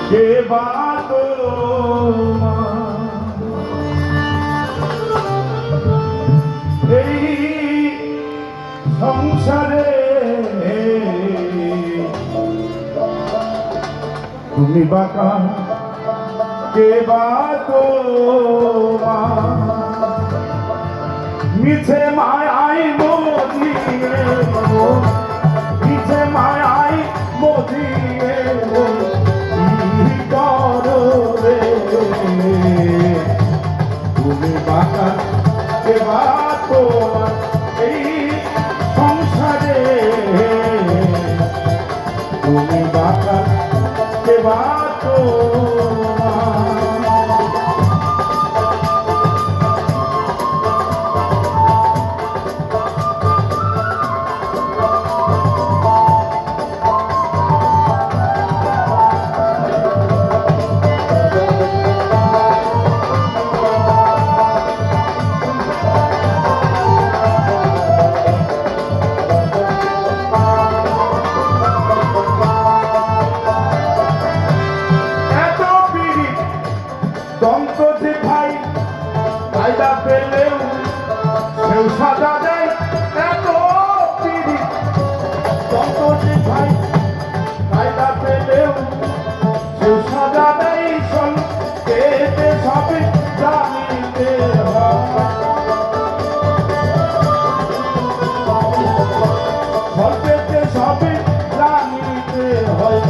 কে বা এই সংসারে তুমি বাঁকা কে বা মিছে মায়াই মজিয়ে মিছে মায়াই মজিয়ে কি করো রে তুমি বাঁকা কে বা এই সংসারে তুমি বাঁকা কে বা দন্ত যে ভাই কায়দা পেলেও সেও সাজা দেয় এত পিড়ি দন্ত যে ভাই কায়দা পেলেও সেও সাজা দেয় শোন পেতে সবে জানিতে পেতে সবে জানিতে হয়